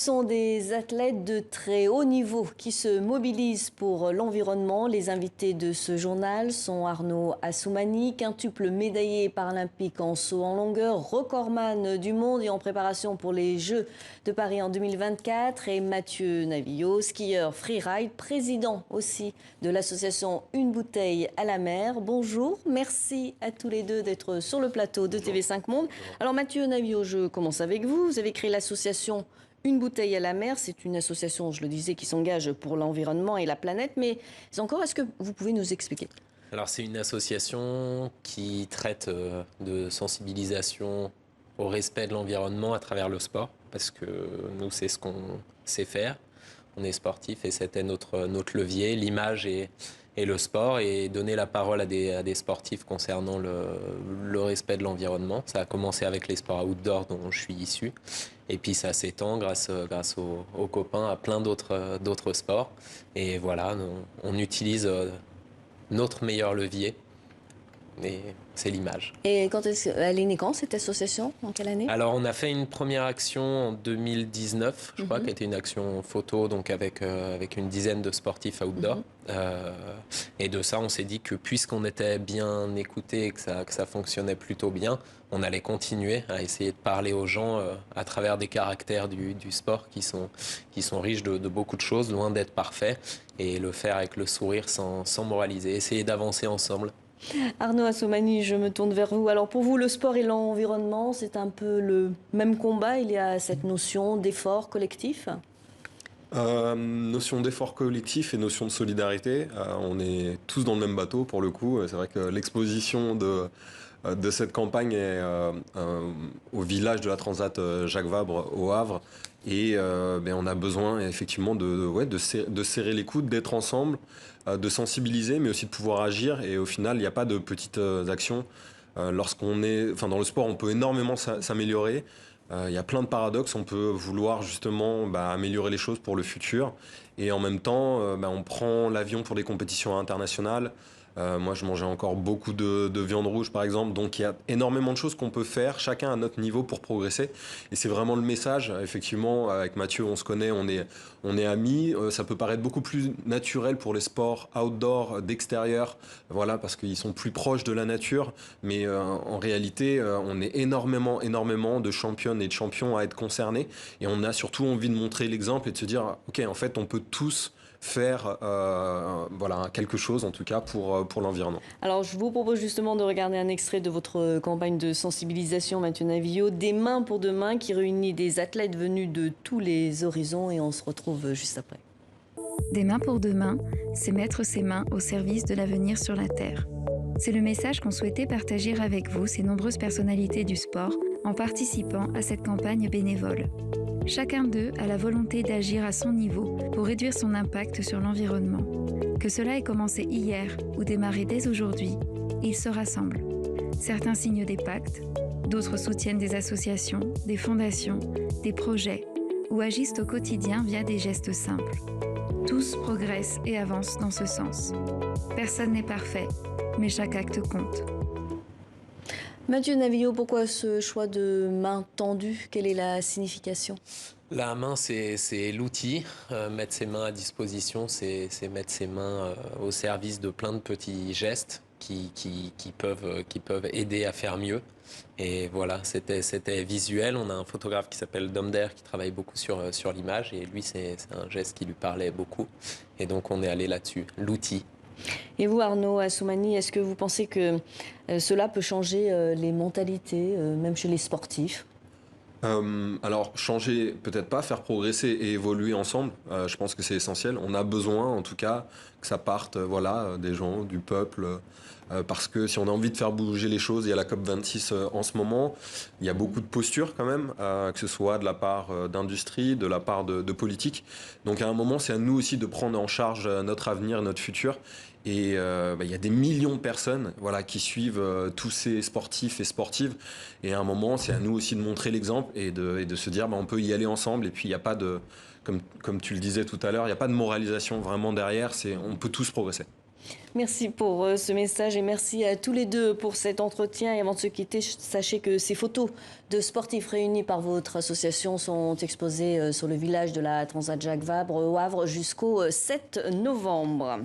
Ce sont des athlètes de très haut niveau qui se mobilisent pour l'environnement. Les invités de ce journal sont Arnaud Assoumani, quintuple médaillé paralympique en saut en longueur, recordman du monde et en préparation pour les Jeux de Paris en 2024, et Mathieu Navillot, skieur freeride, président aussi de l'association Une bouteille à la mer. Bonjour, merci à tous les deux d'être sur le plateau de TV5 Monde. Alors Mathieu Navillot, je commence avec vous. Vous avez créé l'association Une bouteille à la mer, c'est une association, je le disais, qui s'engage pour l'environnement et la planète. Mais encore, est-ce que vous pouvez nous expliquer? Alors c'est une association qui traite de sensibilisation au respect de l'environnement à travers le sport, parce que nous c'est ce qu'on sait faire. On est sportif et c'était notre levier, l'image et le sport, et donner la parole à des sportifs concernant le respect de l'environnement. Ça a commencé avec les sports outdoor dont je suis issu, et puis ça s'étend grâce aux copains à plein d'autres sports. Et voilà, on utilise notre meilleur levier, et c'est l'image. Et quand elle est née quand, cette association? En quelle année? Alors on a fait une première action en 2019, je crois, qui était une action photo, donc avec une dizaine de sportifs outdoor. Et de ça, on s'est dit que puisqu'on était bien écoutés et que ça fonctionnait plutôt bien, on allait continuer à essayer de parler aux gens à travers des caractères du sport qui sont riches de beaucoup de choses, loin d'être parfaits, et le faire avec le sourire sans moraliser, essayer d'avancer ensemble. Arnaud Assoumani, je me tourne vers vous. Alors pour vous, le sport et l'environnement, c'est un peu le même combat. Il y a cette notion d'effort collectif. Notion d'effort collectif et notion de solidarité. On est tous dans le même bateau pour le coup. C'est vrai que l'exposition de cette campagne est au village de la Transat Jacques Vabre au Havre. Et on a besoin effectivement de serrer les coudes, d'être ensemble, de sensibiliser, mais aussi de pouvoir agir. Et au final, il n'y a pas de petites actions. Lorsqu'on est, dans le sport, on peut énormément s'améliorer. Il y a plein de paradoxes. On peut vouloir justement améliorer les choses pour le futur. Et en même temps, on prend l'avion pour des compétitions internationales. Moi, je mangeais encore beaucoup de viande rouge, par exemple. Donc, il y a énormément de choses qu'on peut faire, chacun à notre niveau, pour progresser. Et c'est vraiment le message. Effectivement, avec Mathieu, on se connaît, on est amis. Ça peut paraître beaucoup plus naturel pour les sports outdoor, d'extérieur, voilà, parce qu'ils sont plus proches de la nature. Mais en réalité, on est énormément de championnes et de champions à être concernés. Et on a surtout envie de montrer l'exemple et de se dire, OK, en fait, on peut tous faire quelque chose en tout cas pour l'environnement. Alors je vous propose justement de regarder un extrait de votre campagne de sensibilisation, Mathieu Navillot, Des mains pour demain, qui réunit des athlètes venus de tous les horizons, et on se retrouve juste après. Des mains pour demain, c'est mettre ses mains au service de l'avenir sur la Terre. C'est le message qu'ont souhaité partager avec vous ces nombreuses personnalités du sport en participant à cette campagne bénévole. Chacun d'eux a la volonté d'agir à son niveau pour réduire son impact sur l'environnement. Que cela ait commencé hier ou démarré dès aujourd'hui, ils se rassemblent. Certains signent des pactes, d'autres soutiennent des associations, des fondations, des projets ou agissent au quotidien via des gestes simples. Tous progressent et avancent dans ce sens. Personne n'est parfait, mais chaque acte compte. Mathieu Navillot, pourquoi ce choix de main tendue? Quelle est la signification? La main, c'est l'outil. Mettre ses mains à disposition, c'est mettre ses mains au service de plein de petits gestes qui peuvent aider à faire mieux. Et voilà, c'était visuel. On a un photographe qui s'appelle Domder qui travaille beaucoup sur l'image, et lui, c'est un geste qui lui parlait beaucoup. Et donc, on est allé là-dessus, l'outil. Et vous, Arnaud Assoumani, est-ce que vous pensez que cela peut changer les mentalités, même chez les sportifs? Alors, changer, peut-être pas, faire progresser et évoluer ensemble, je pense que c'est essentiel. On a besoin, en tout cas, que ça parte des gens, du peuple, parce que si on a envie de faire bouger les choses, il y a la COP26 en ce moment, il y a beaucoup de postures quand même, que ce soit de la part d'industrie, de la part de politique. Donc à un moment, c'est à nous aussi de prendre en charge notre avenir, notre futur. Et il y a des millions de personnes qui suivent tous ces sportifs et sportives. Et à un moment, c'est à nous aussi de montrer l'exemple et de se dire on peut y aller ensemble. Et puis, il n'y a pas de, comme tu le disais tout à l'heure, il n'y a pas de moralisation vraiment derrière. On peut tous progresser. Merci pour ce message et merci à tous les deux pour cet entretien. Et avant de se quitter, sachez que ces photos de sportifs réunis par votre association sont exposées sur le village de la Transat Jacques Vabre au Havre jusqu'au 7 novembre.